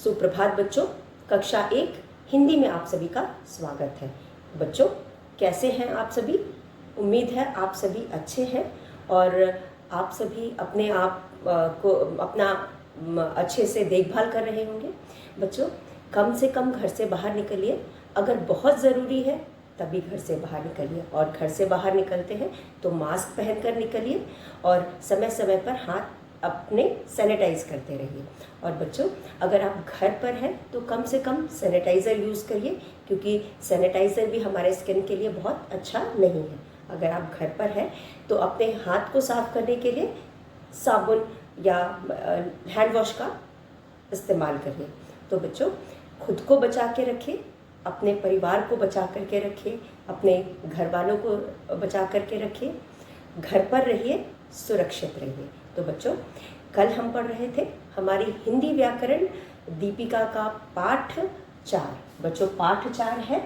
सुप्रभात बच्चों, कक्षा 1 हिंदी में आप सभी का स्वागत है। बच्चों कैसे हैं आप सभी? उम्मीद है आप सभी अच्छे हैं और आप सभी अपने आप को अपना अच्छे से देखभाल कर रहे होंगे। बच्चों कम से कम घर से बाहर निकलिए, अगर बहुत ज़रूरी है तभी घर से बाहर निकलिए, और घर से बाहर निकलते हैं तो मास्क पहनकर निकलिए और समय समय पर हाथ अपने सैनिटाइज करते रहिए। और बच्चों अगर आप घर पर हैं तो कम से कम सैनिटाइज़र यूज़ करिए, क्योंकि सैनिटाइज़र भी हमारे स्किन के लिए बहुत अच्छा नहीं है। अगर आप घर पर हैं तो अपने हाथ को साफ़ करने के लिए साबुन या हैंड वॉश का इस्तेमाल करिए। तो बच्चों खुद को बचा के रखें, अपने परिवार को बचा करके रखें, अपने घर वालों को बचा करके रखें, घर पर रहिए, सुरक्षित रहिए। तो बच्चों कल हम पढ़ रहे थे हमारी हिंदी व्याकरण दीपिका का पाठ 4। बच्चों पाठ 4 है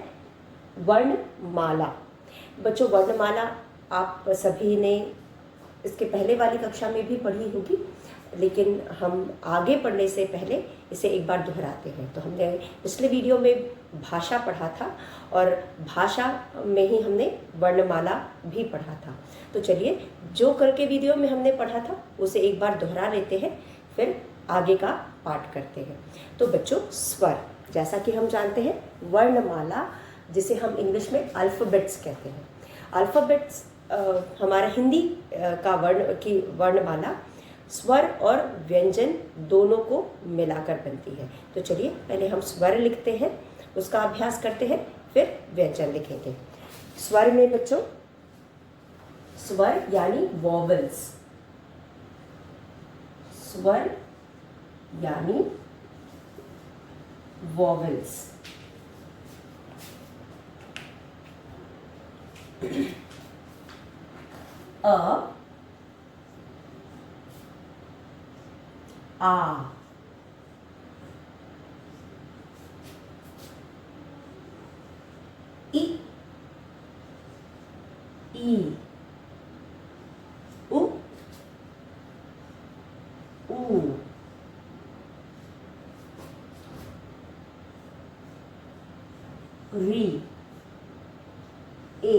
वर्णमाला। बच्चों वर्णमाला आप सभी ने इसके पहले वाली कक्षा में भी पढ़ी होगी, लेकिन हम आगे पढ़ने से पहले इसे एक बार दोहराते हैं। तो हमने पिछले वीडियो में भाषा पढ़ा था और भाषा में ही हमने वर्णमाला भी पढ़ा था। तो चलिए जो कल के वीडियो में हमने पढ़ा था उसे एक बार दोहरा लेते हैं, फिर आगे का पाठ करते हैं। तो बच्चों स्वर, जैसा कि हम जानते हैं वर्णमाला जिसे हम इंग्लिश में अल्फ़ाबेट्स कहते हैं। अल्फ़ाबेट्स हमारा हिंदी का वर्णमाला स्वर और व्यंजन दोनों को मिलाकर बनती है। तो चलिए पहले हम स्वर लिखते हैं, उसका अभ्यास करते हैं, फिर व्यंजन लिखेंगे। स्वर में बच्चों स्वर यानी वॉवल्स, स्वर यानी वॉवल्स। अ आ इ ई उ ऊ री ए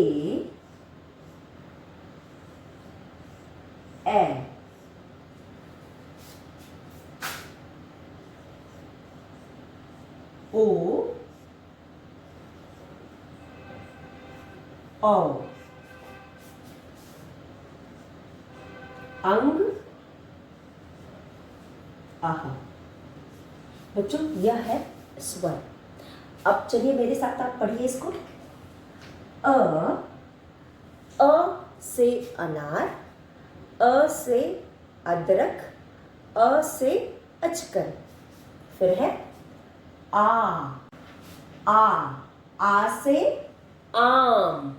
ओ औ अंग आह। बच्चों यह है स्वर। अब चलिए मेरे साथ आप पढ़िए इसको। अ से अनार, अ से अदरक, अ से अजगर। फिर है आ से आम,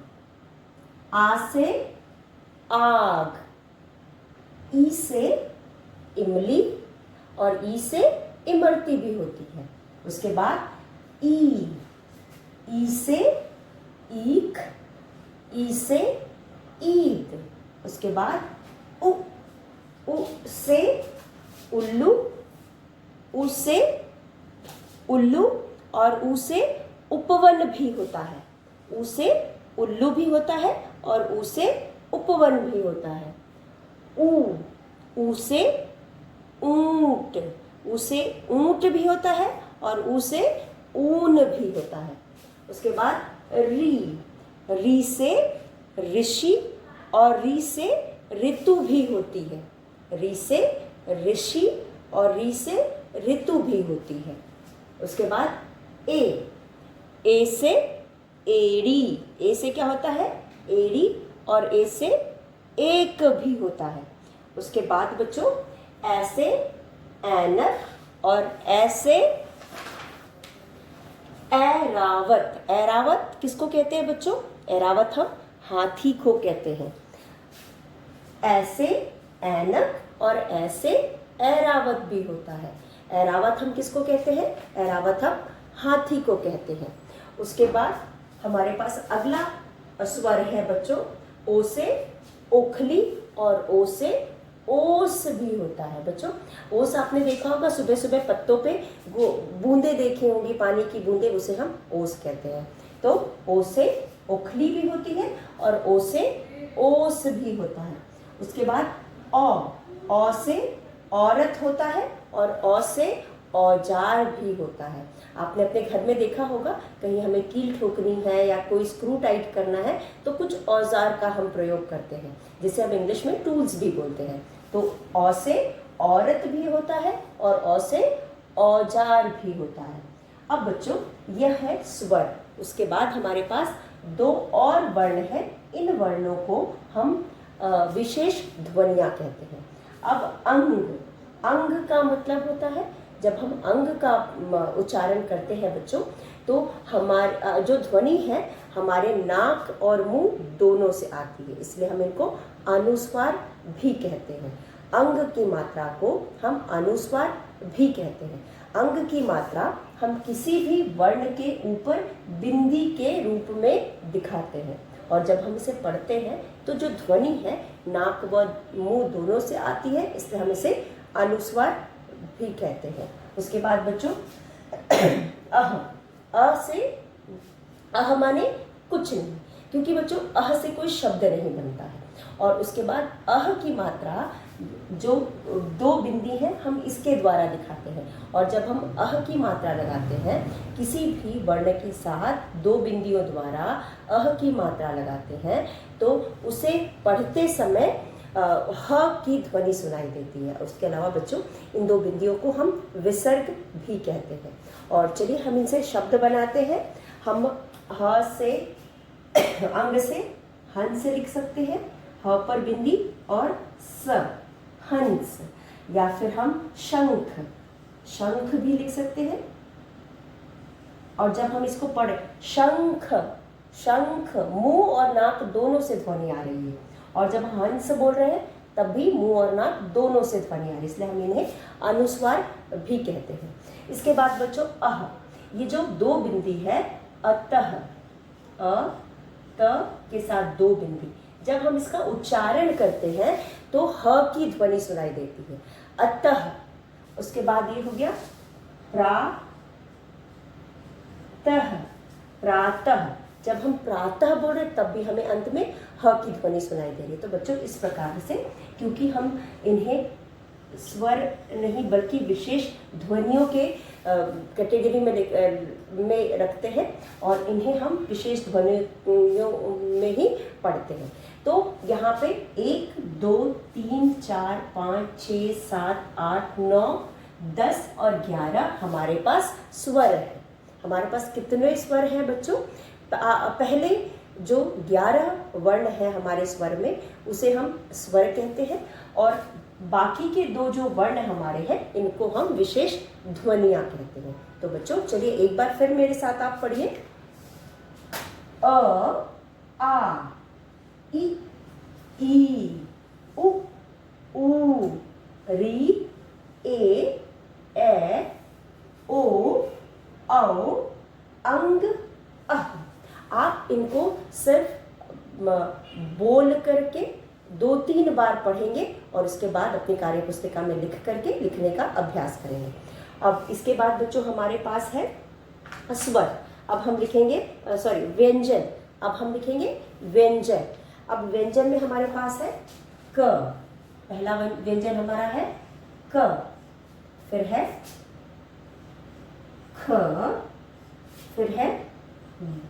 आ से आग, ई से इमली, और ई से इमरती भी होती है। उसके बाद ई से ईख, ई से ईद। उसके बाद उ से उल्लू, उ से उल्लू, और उ से उपवन भी होता है। उ से उल्लू भी होता है और उ से उपवन भी होता है। ऊ से ऊंट, ऊ से ऊंट भी होता है और ऊ से ऊन भी होता है। उसके बाद री से ऋषि, और री से ऋतु भी होती है। री से ऋषि और री से ऋतु भी होती है। उसके बाद ए से एड़ी, ए से क्या होता है? एड़ी, और ए से एक भी होता है। उसके बाद बच्चों ऐसे ऐनक, और ऐसे ऐरावत। ऐरावत किसको कहते हैं बच्चों? ऐरावत हम हाथी को कहते हैं। ऐसे ऐनक और ऐसे ऐरावत भी होता है। ऐरावत हम किसको कहते हैं? ऐरावत हम हाथी को कहते हैं। उसके बाद हमारे पास अगला स्वर है बच्चों ओ से ओखली, और ओ से ओस भी होता है बच्चों। ओस आपने देखा होगा, सुबह सुबह पत्तों पे बूंदे देखी होंगी, पानी की बूंदे, उसे हम ओस कहते हैं। तो ओ से ओखली भी होती है और ओ से ओस भी होता है। उसके बाद ओ से औरत होता है और औ से औजार भी होता है। आपने अपने घर में देखा होगा, कहीं हमें कील ठोकनी है या कोई स्क्रू टाइट करना है तो कुछ औजार का हम प्रयोग करते हैं, जिसे हम इंग्लिश में टूल्स भी बोलते हैं। तो औ से औरत भी होता है और औ से औजार भी होता है। अब बच्चों यह है स्वर। उसके बाद हमारे पास दो और वर्ण है। इन वर्णों को हम विशेष ध्वनियाँ कहते हैं। अब अंग का मतलब होता है, जब हम अंग का उच्चारण करते हैं बच्चों, तो हमारे जो ध्वनि है हमारे नाक और मुंह दोनों से आती है, इसलिए हम इनको अनुस्वार भी कहते हैं। अंग की मात्रा को हम अनुस्वार भी कहते हैं। अंग की मात्रा हम किसी भी वर्ण के ऊपर बिंदी के रूप में दिखाते हैं, और जब हम इसे पढ़ते हैं तो जो ध्वनि है नाक व मुंह दोनों से आती है, इसलिए हम इसे अनुस्वार भी कहते हैं। उसके बाद बच्चों अ से अह माने कुछ नहीं, क्योंकि बच्चों अह से कोई शब्द नहीं बनता है। और उसके बाद अह की मात्रा जो दो बिंदी है हम इसके द्वारा दिखाते हैं, और जब हम अह की मात्रा लगाते हैं किसी भी वर्ण के साथ दो बिंदियों द्वारा अह की मात्रा लगाते हैं तो उसे पढ़ते समय ह की ध्वनि सुनाई देती है। उसके अलावा बच्चों इन दो बिंदियों को हम विसर्ग भी कहते हैं। और चलिए हम इनसे शब्द बनाते हैं। हम ह से अंग से हंस लिख सकते हैं, ह पर बिंदी, और स हंस, या फिर हम शंख भी लिख सकते हैं। और जब हम इसको पढ़े शंख मुंह और नाक दोनों से ध्वनि आ रही है, और जब हम हंस बोल रहे हैं तब भी मुंह और नाक दोनों से ध्वनि आ रही है, इसलिए हम इन्हें अनुस्वार भी कहते हैं। इसके बाद बच्चों अह, ये जो दो बिंदी है अतः, अ त के साथ दो बिंदी, जब हम इसका उच्चारण करते हैं तो ह की ध्वनि सुनाई देती है, अतः। उसके बाद ये हो गया प्रातः, जब हम प्रातः बोल रहे तब भी हमें अंत में ह की ध्वनि सुनाई दे रही है। तो बच्चों इस प्रकार से, क्योंकि हम इन्हें स्वर नहीं बल्कि विशेष ध्वनियों के कैटेगरी में रखते हैं, और इन्हें हम विशेष ध्वनियों में ही पढ़ते हैं। तो यहाँ पे 1 2 3 4 5 6 7 8 9 10 और 11 हमारे पास स्वर है। हमारे पास कितने स्वर हैं बच्चों? पहले जो 11 वर्ण है हमारे स्वर में उसे हम स्वर कहते हैं, और बाकी के दो जो वर्ण हमारे हैं इनको हम विशेष ध्वनियाँ कहते हैं। तो बच्चों चलिए एक बार फिर मेरे साथ आप पढ़िए। अ आ इ ई उ ऊ री ए ओ औ अंग अह। आप इनको सिर्फ बोल करके 2-3 बार पढ़ेंगे और उसके बाद अपनी कार्य पुस्तिका में लिख करके लिखने का अभ्यास करेंगे। अब इसके बाद बच्चों हमारे पास है स्वर। अब हम लिखेंगे व्यंजन। अब हम लिखेंगे व्यंजन। अब व्यंजन में हमारे पास है क। पहला व्यंजन हमारा है क, फिर है ख, फिर है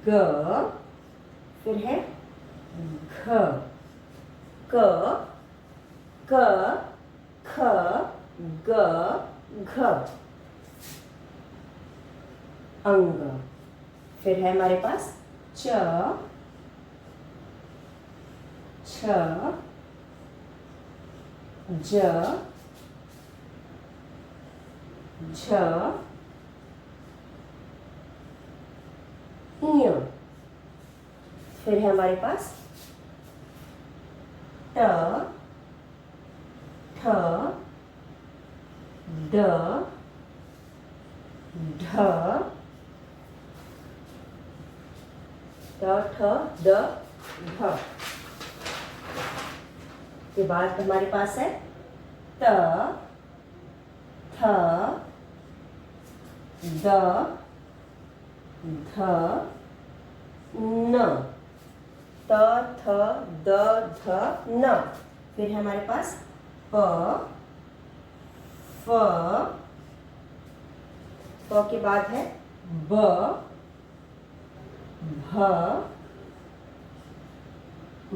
ग, फिर है घ। क क ख ग घ अंग। फिर है हमारे पास च छ ज झ ञ। फिर है हमारे पास ट ठ ड ढ ट ठ ड ढ। के बाद हमारे पास है त, थ, द, ध, न, त, थ, द, ध, न। फिर है हमारे पास प, फ, प के बाद है ब, भ, म,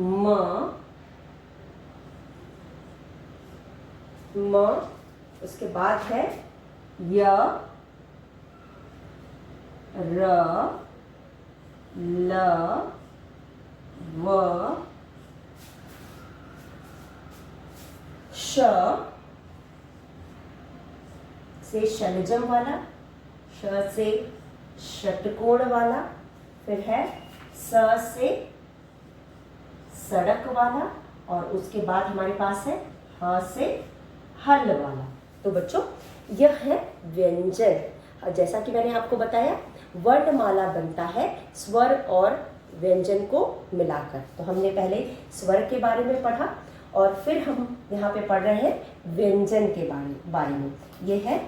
उसके बाद है य, र, ल, व, श से शलजम वाला, श से षटकोण वाला, फिर है स से सड़क वाला, और उसके बाद हमारे पास है ह से हल वाला। तो बच्चों यह है व्यंजन। जैसा कि मैंने आपको बताया, वर्णमाला बनता है स्वर और व्यंजन को मिलाकर। तो हमने पहले स्वर के बारे में पढ़ा और फिर हम यहाँ पे पढ़ रहे हैं व्यंजन के बारे में। ये है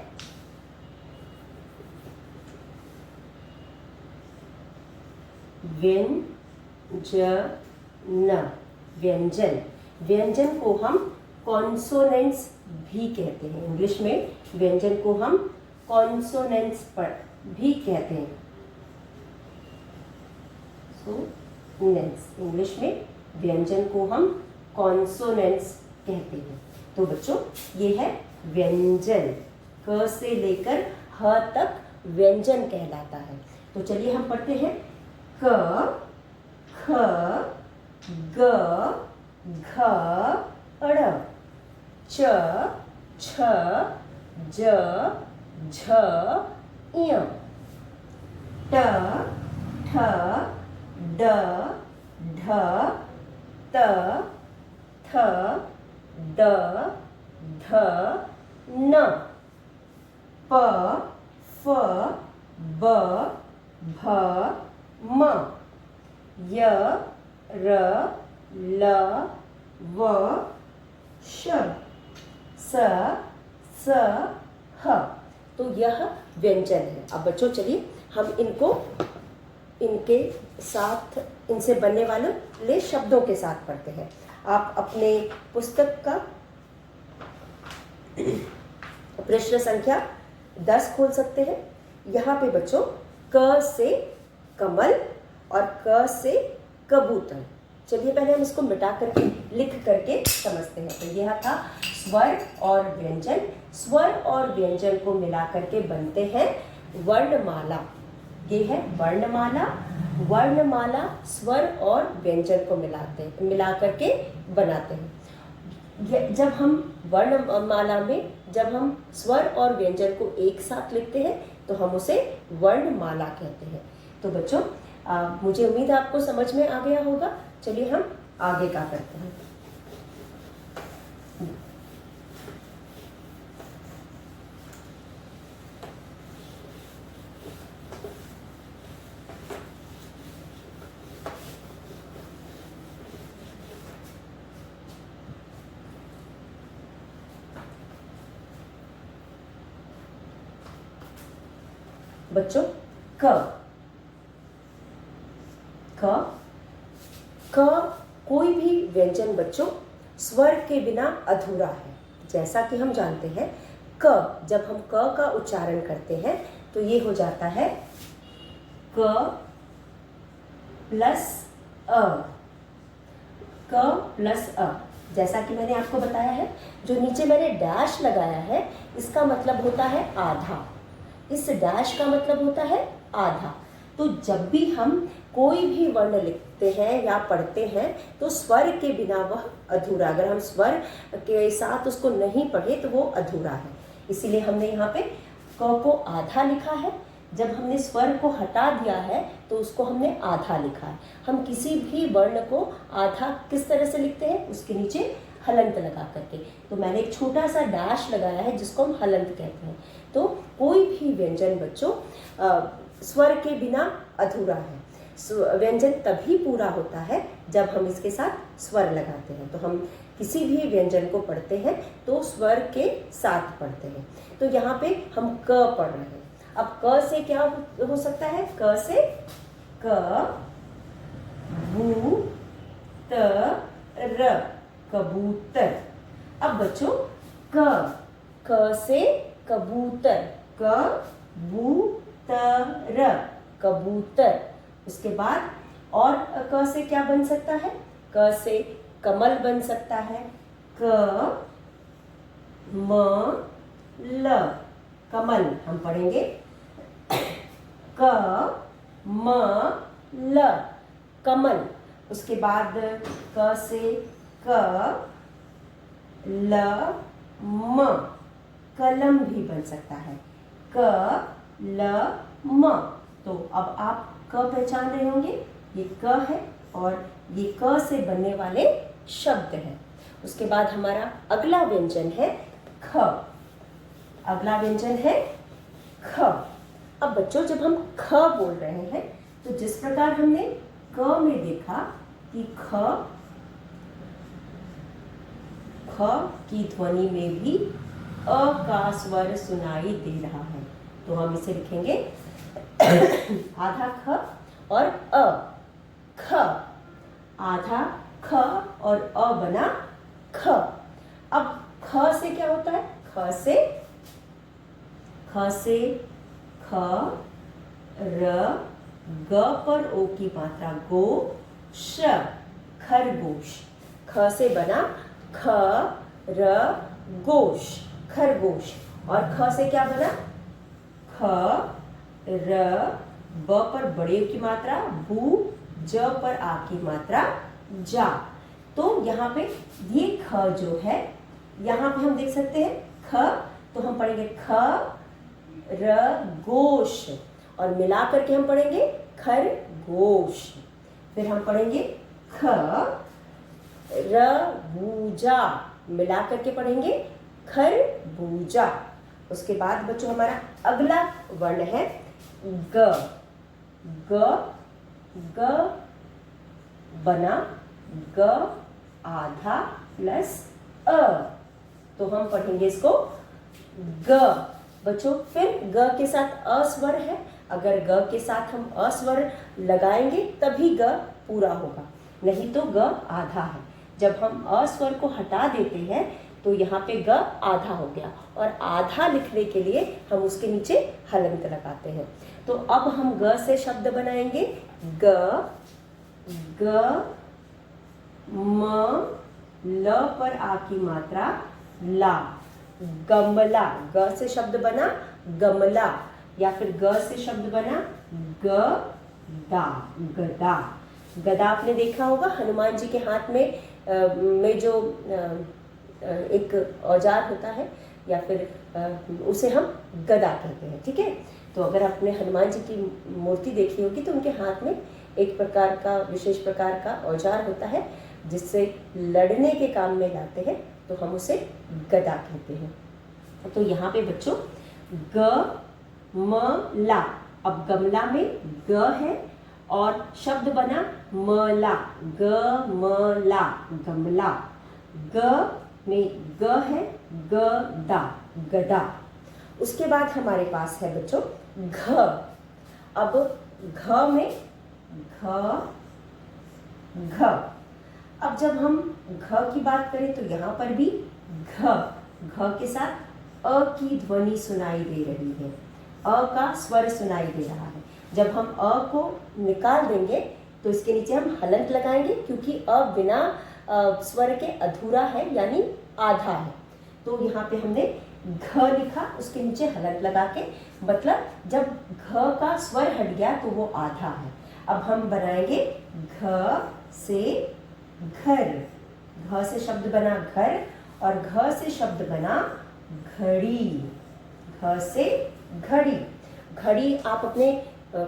व्यंजन। व्यंजन को हम कॉन्सोनेंट्स भी कहते हैं। इंग्लिश में व्यंजन को हम कॉन्सोनेंट्स पर भी कहते हैं। इंग्लिश में व्यंजन को हम कॉन्सोनेंट्स कहते हैं। तो बच्चों ये है व्यंजन, क से लेकर ह तक व्यंजन कहलाता है। तो चलिए हम पढ़ते हैं क, ख, ग, घ, ड़, च, छ, ज, झ, ञ, ट, ठ, ड, ढ, त, थ, द, ध, न, प, फ, ब, भ, म, य, र, ल, व, श, स, स, ह। तो यह व्यंजन है। अब बच्चों चलिए हम इनके साथ, इनसे बनने वाले शब्दों के साथ पढ़ते हैं। आप अपने पुस्तक का प्रश्न संख्या 10 खोल सकते हैं। यहाँ पे बच्चों क से कमल और क से कबूतर। चलिए पहले हम इसको मिटा करके लिख करके समझते हैं। तो यह था स्वर और व्यंजन। स्वर और व्यंजन को मिला करके बनते हैं वर्णमाला। ये है वर्णमाला। वर्णमाला स्वर और व्यंजन को मिला करके बनाते हैं। जब हम वर्णमाला में जब हम स्वर और व्यंजन को एक साथ लिखते हैं तो हम उसे वर्णमाला कहते हैं। तो बच्चों मुझे उम्मीद है आपको समझ में आ गया होगा। चलिए हम आगे क्या करते हैं। बच्चों क कोई भी व्यंजन बच्चों स्वर के बिना अधूरा है। जैसा कि हम जानते हैं क, जब हम क का उच्चारण करते हैं तो ये हो जाता है क प्लस अ, क प्लस अ। जैसा कि मैंने आपको बताया है, जो नीचे मैंने डैश लगाया है इसका मतलब होता है आधा। इस डैश का मतलब होता है आधा। तो जब भी हम कोई भी वर्ण लिखते हैं या पढ़ते हैं तो स्वर के बिना वह अधूरा, अगर हम स्वर के साथ उसको नहीं पढ़े तो वो अधूरा है। इसीलिए हमने यहाँ पे क को आधा लिखा है। जब हमने स्वर को हटा दिया है तो उसको हमने आधा लिखा है। हम किसी भी वर्ण को आधा किस तरह से लिखते हैं, उसके नीचे हलंत लगा करके। तो मैंने एक छोटा सा डैश लगाया है जिसको हम हलंत कहते हैं। तो कोई भी व्यंजन बच्चों स्वर के बिना अधूरा है। व्यंजन तभी पूरा होता है जब हम इसके साथ स्वर लगाते हैं। तो हम किसी भी व्यंजन को पढ़ते हैं तो स्वर के साथ पढ़ते हैं। तो यहाँ पे हम क पढ़ रहे हैं। अब क से क्या हो सकता है? क से क, बू, त, र, कबूतर। अब बच्चों क से कबूतर, क, बू, त, र, कबूतर। उसके बाद और क से क्या बन सकता है? क से कमल बन सकता है, क, म, ल, कमल हम पढ़ेंगे, क, म, ल, कमल। उसके बाद क से क, ल, म, कलम भी बन सकता है, क, ल, म। तो अब आप क पहचान रहे होंगे, ये क है और ये क से बनने वाले शब्द हैं। उसके बाद हमारा अगला व्यंजन है ख। अगला व्यंजन है ख। अब बच्चों जब हम ख बोल रहे हैं तो जिस प्रकार हमने क में देखा कि ख की ध्वनि में भी अ का स्वर सुनाई दे रहा है, तो हम इसे लिखेंगे आधा ख और अ, ख, आधा ख और अ बना ख। अब ख से क्या होता है? ख से ख, र, ग पर ओ की मात्रा गो, श, खरगोश। ख से बना ख, र, गोश, खरगोश। और ख से क्या बना? ख, र, ब पर बड़े की मात्रा बू, ज पर आ की मात्रा जा। तो यहाँ पे ये ख जो है, यहाँ पे हम देख सकते हैं ख, तो हम पढ़ेंगे ख, र, गोश, और मिला करके हम पढ़ेंगे खरगोश। फिर हम पढ़ेंगे ख, र, बूजा, मिला करके पढ़ेंगे खरबूजा। उसके बाद बच्चों हमारा अगला वर्ण है ग। ग बना ग आधा प्लस अ, तो हम पढ़ेंगे इसको ग। बच्चों फिर ग के साथ अ स्वर है, अगर ग के साथ हम अ स्वर लगाएंगे तभी ग पूरा होगा, नहीं तो ग आधा है। जब हम अ स्वर को हटा देते हैं तो यहाँ पे ग आधा हो गया, और आधा लिखने के लिए हम उसके नीचे हलंत लगाते हैं। तो अब हम ग से शब्द बनाएंगे ग, म, ल पर आ की मात्रा ला, गमला। ग से शब्द बना गमला, या फिर ग से शब्द बना गदा, गदा। गदा आपने देखा होगा हनुमान जी के हाथ में जो एक औजार होता है, या फिर उसे हम गदा कहते हैं, ठीक है। तो अगर आपने हनुमान जी की मूर्ति देखी होगी तो उनके हाथ में एक प्रकार का, विशेष प्रकार का औजार होता है जिससे लड़ने के काम में लाते हैं, तो हम उसे गदा कहते हैं। तो यहाँ पे बच्चों ग, म, ला। अब गमला में ग है और शब्द बना मला, ग, म, ला, गमला। ग में ग है, गदा, गदा। उसके बाद हमारे पास है बच्चों घ। अब घ में घ। अब जब हम घ की बात करें तो यहाँ पर भी घ के साथ अ की ध्वनि सुनाई दे रही है, अ का स्वर सुनाई दे रहा है। जब हम अ को निकाल देंगे तो इसके नीचे हम हलंत लगाएंगे, क्योंकि अ बिना स्वर के अधूरा है, यानी आधा है। तो यहाँ पे हमने घ लिखा, उसके नीचे हलंत लगा के, मतलब जब घ का स्वर हट गया तो वो आधा है। अब हम बनाएंगे घ से घर। घ से शब्द बना घर और घ से शब्द बना घड़ी। घ से घड़ी। घड़ी आप अपने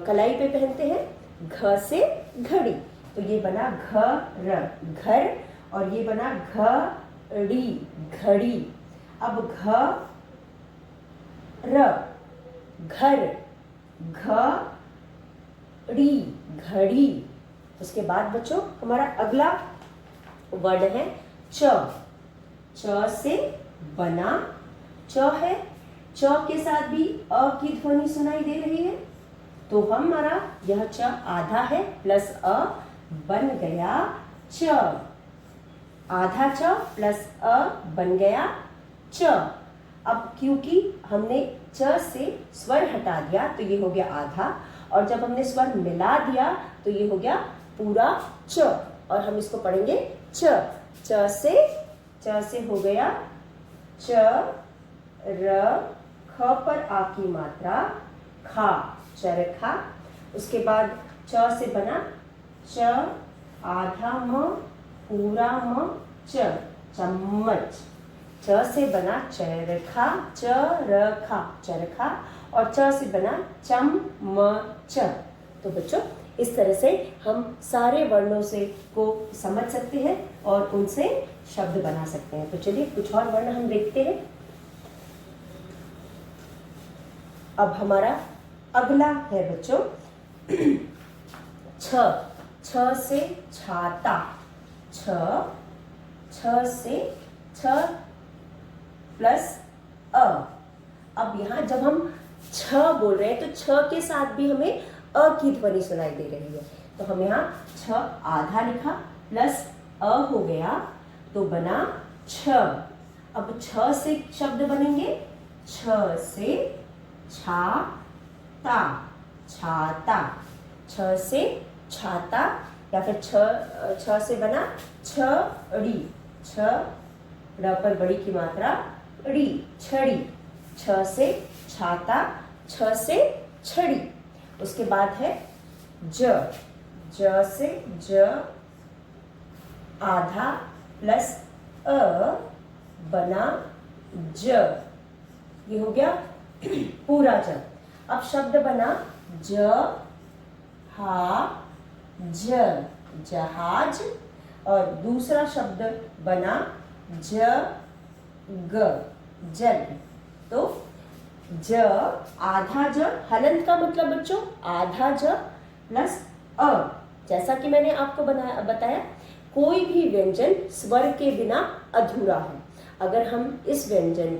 कलाई पे पहनते हैं, घ से घड़ी। तो ये बना घर, घर, और ये बना घड़ी, घड़ी। अब घर, घर, घड़ी, घड़ी। उसके बाद बच्चों हमारा अगला वर्ण है च। च से बना च है, च के साथ भी अ की ध्वनि सुनाई दे रही है, तो हमारा यह च आधा है प्लस अ बन गया च। आधा च प्लस अ बन गया च। अब क्योंकि हमने च से स्वर हटा दिया तो ये हो गया आधा, और जब हमने स्वर मिला दिया तो ये हो गया पूरा च, और हम इसको पढ़ेंगे च। च से हो गया च, र, ख पर आ की मात्रा खा, चरखा। उसके बाद च से बना च, आधा म, पूरा म, च, चम्मच। च से बना चरखा, चरखा, चरखा, और च से बना चम्मच। तो बच्चों इस तरह से हम सारे वर्णों से को समझ सकते हैं और उनसे शब्द बना सकते हैं। तो चलिए कुछ और वर्ण हम देखते हैं। अब हमारा अगला है बच्चों छ। छ से छाता, छ। छ से छ प्लस अ। अब यहाँ जब हम छ बोल रहे हैं तो छ के साथ भी हमें अ की ध्वनि सुनाई दे रही है, तो हम यहाँ छ आधा लिखा प्लस अ हो गया तो बना छ। अब छ से शब्द बनेंगे, छ से छाता, छाता। छ से छाता, या फिर छ से बना छड़ी, छ र पर बड़ी की मात्रा ड़ी, छड़ी। छ से छाता, छ से छड़ी। उसके बाद है ज। ज से ज आधा प्लस अ बना ज, ये हो गया पूरा ज। अब शब्द बना ज हा ज, जहाज, और दूसरा शब्द बना ज ग, जल। तो ज आधा ज, हलंत का मतलब बच्चों आधा ज प्लस अ। जैसा कि मैंने आपको बताया कोई भी व्यंजन स्वर के बिना अधूरा है। अगर हम इस व्यंजन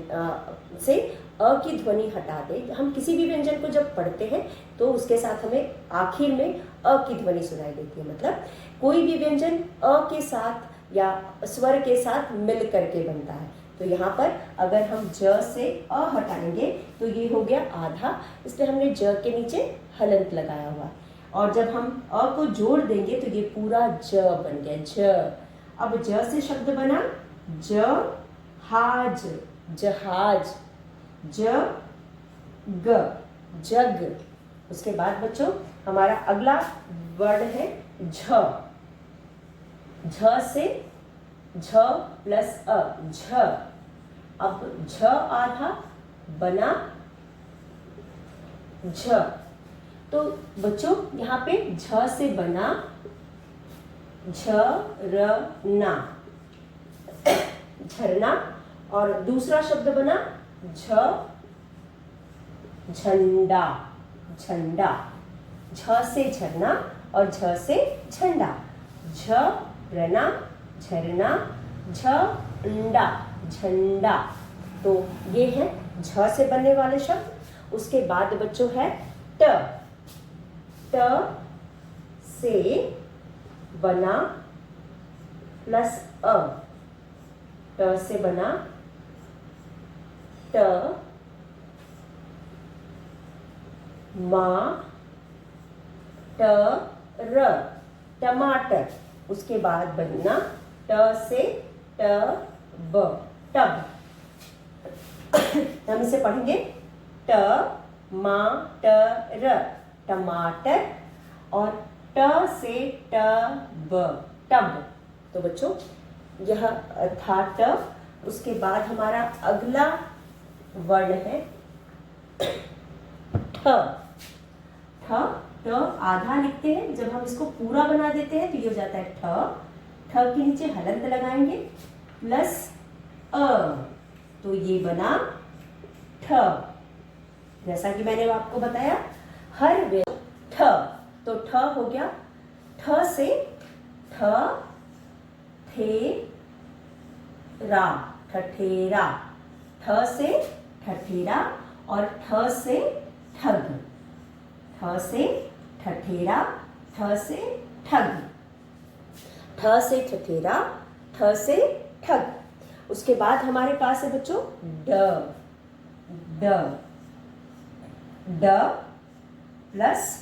से अ की ध्वनि हटा दें, हम किसी भी व्यंजन को जब पढ़ते हैं तो उसके साथ हमें आखिर में अ की ध्वनि सुनाई देती है। मतलब कोई भी व्यंजन अ के साथ या स्वर के साथ मिल करके बनता है। तो यहाँ पर अगर हम ज से अ हटाएंगे तो ये हो गया आधा, इसलिए हमने ज के नीचे हलंत लगाया हुआ, और जब हम अ को जोड़ देंगे तो ये पूरा ज बन गया ज। अब ज से शब्द बना जहाज, जहाज, ज ग, जग। उसके बाद बच्चों हमारा अगला वर्ड है झ। झ से झ प्लस अ, झ। अब झ आधा बना झ। तो बच्चों यहाँ पे झ से बना झरना, झरना, और दूसरा शब्द बना झंडा, झंडा। झ से झरना और झ से झंडा, झरना, झरना, झंडा, झंडा। तो ये है झ से बनने वाले शब्द। उसके बाद बच्चों है ट। ट से बना प्लस अ, ट से बना ट, मा, ट, र, टमाटर। उसके बाद बनना ट से ट ब, टब। हम इसे पढ़ेंगे ट मा ट र, टमाटर, और ट से ट ब, टब। तो बच्चों यह था ट। उसके बाद हमारा अगला वर्ण है ठ। ठ, ट आधा लिखते हैं, जब हम इसको पूरा बना देते हैं तो ये हो जाता है ठ। ठ के नीचे हलंत लगाएंगे प्लस अ, तो ये बना ठ। जैसा कि मैंने आपको बताया हर ठ, तो ठ हो गया। ठ से ठ, थे, रा, ठठेरा। ठ से ठठेरा और ठ से ठग। ठ से ठठेरा, ठ से ठग। ठ से ठठेरा, ठ से ठग। उसके बाद हमारे पास है बच्चों ड। ड, ड प्लस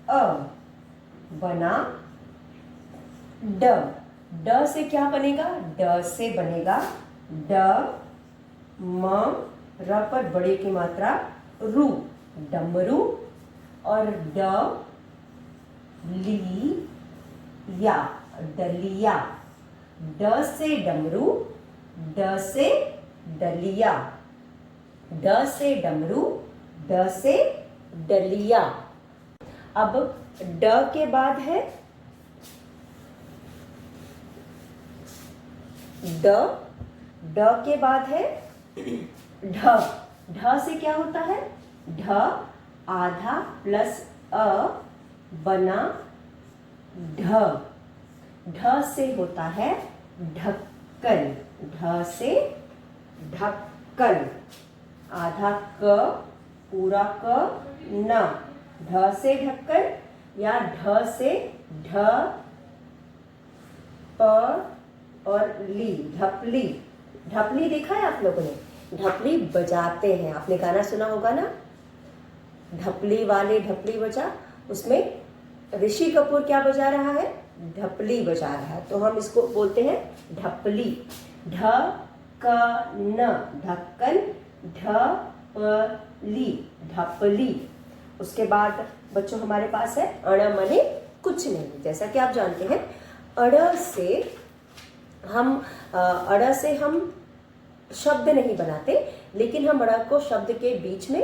अ बना ड। ड से क्या बनेगा? ड से बनेगा ड म र पर बड़े की मात्रा रू, डमरू। और ड ली या, डलिया। ड से डमरू, ड से डलिया। ड से डमरू, ड से डलिया। अब ड के बाद है ड। ड के बाद है ढ। ढ से क्या होता है? ढ आधा प्लस अ बना ढ। ढ से होता है ढक्कन। ढ से ढक्कन। आधा क पूरा क न। ढ से ढक्कन या ढ से ढ प और ली, ढपली। ढपली देखा है आप लोगों ने? ढपली बजाते हैं, आपने गाना सुना होगा ना, ढपली वाले ढपली बजा। उसमें ऋषि कपूर क्या बजा रहा है? ढपली बजा रहा है। तो हम इसको बोलते हैं ढपली। ढ क न, ढक्कन। ढ प ली, ढपली। उसके बाद बच्चों हमारे पास है अण मने कुछ नहीं। जैसा कि आप जानते हैं अड़ से हम शब्द नहीं बनाते, लेकिन हम अड़ को शब्द के बीच में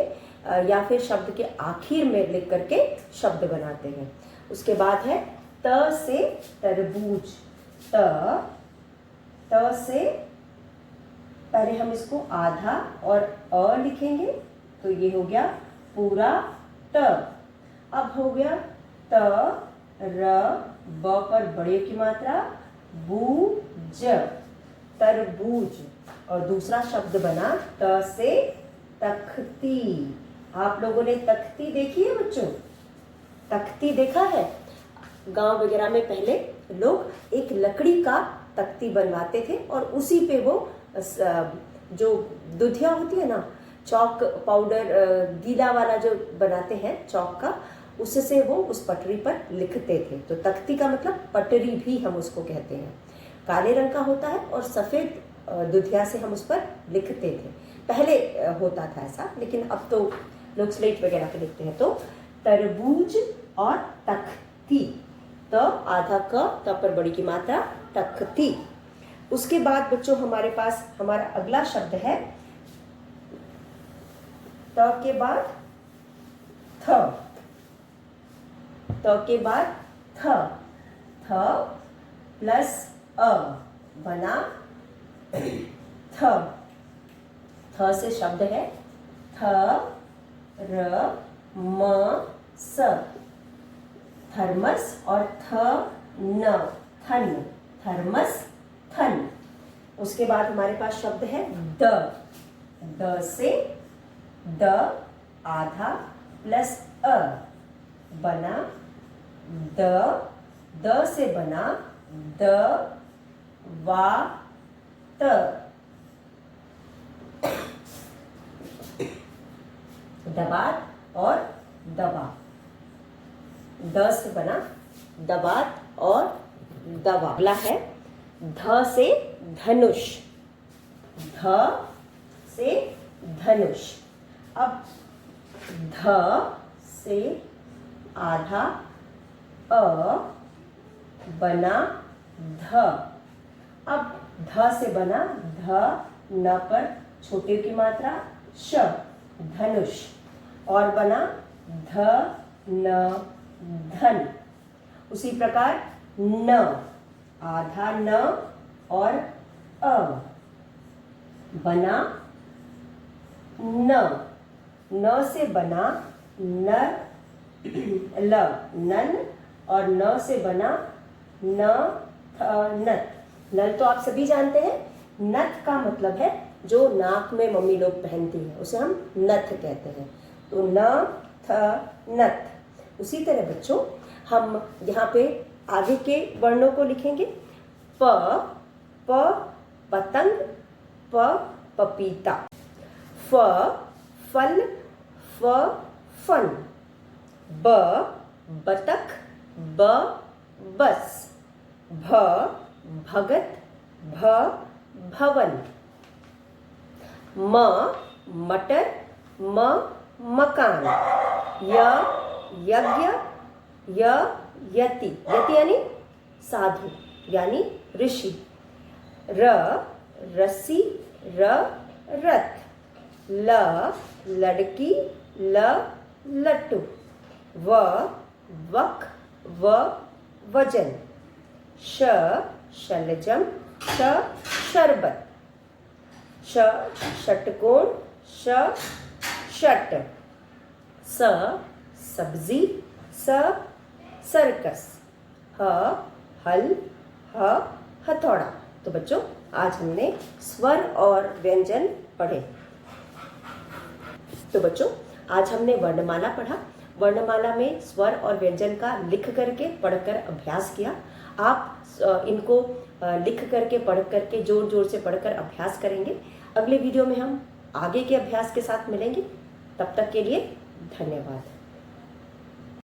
या फिर शब्द के आखिर में लिख करके शब्द बनाते हैं। उसके बाद है त से तरबूज। त से पहले हम इसको आधा और अ लिखेंगे तो ये हो गया पूरा त। अब हो गया त र ब पर बड़े की मात्रा बूज, तरबूज। और दूसरा शब्द बना त से तख्ती। आप लोगों ने तख्ती देखी है बच्चों? तख्ती देखा है? गांव वगैरह में पहले लोग एक लकड़ी का तख्ती बनवाते थे और उसी पे वो जो दुधिया होती है ना, चौक पाउडर गीला वाला जो बनाते हैं चौक का, उससे वो उस पटरी पर लिखते थे। तो तख्ती का मतलब पटरी भी हम उसको कहते हैं। काले रंग का होता है और सफ़ेद दुधिया से हम उस पर लिखते थे। पहले होता था ऐसा, लेकिन अब तो लोग स्लेट वगैरह पे लिखते हैं। तो तरबूज और तख्ती। तो आधा क, त पर बड़ी की मात्रा तख्ती। उसके बाद बच्चों हमारे पास हमारा अगला शब्द है त के बाद थ। त के बाद थ। थ प्लस अ बना थ। थ से शब्द है थ र म स, थर्मस। और थ न, थन, थर्मस, थन। उसके बाद हमारे पास शब्द है द। द से द आधा प्लस अ बना द। द से बना द वा त। दबात और दबा। द से बना दबात और दबा। अगला है ध से धनुष। ध से धनुष। अब ध से आधा अ बना ध। अब ध से बना ध न पर छोटे की मात्रा श, धनुष। और बना ध न धन। उसी प्रकार न, आधा न और अ बना न। न से बना न ल, नन। और न से बना न थ नत। नल तो आप सभी जानते हैं नथ का मतलब है जो नाक में मम्मी लोग पहनती हैं, उसे हम नथ कहते हैं। तो न थ नथ। उसी तरह बच्चों हम यहाँ पे आगे के वर्णों को लिखेंगे। प पतंग, प पपीता, फ फल, फ फन, ब बतख, ब बस, भ भगत, भ भवन, म मटर, म मकान, य यज्ञ, य यति, यति यानी साधु यानी ऋषि, र रस्सी, र रथ, ल लड़की, ल लट्टू, व वक, व वजन, श शलजम, श शरबत, श षटकोण, श षट, स सब्जी, स सर्कस, ह हल, ह हथौड़ा। तो बच्चों आज हमने स्वर और व्यंजन पढ़े। तो बच्चों आज हमने वर्णमाला पढ़ा। वर्णमाला में स्वर और व्यंजन का लिख करके पढ़कर अभ्यास किया। आप इनको लिख करके पढ़ करके जोर जोर से पढ़कर अभ्यास करेंगे। अगले वीडियो में हम आगे के अभ्यास के साथ मिलेंगे। तब तक के लिए धन्यवाद।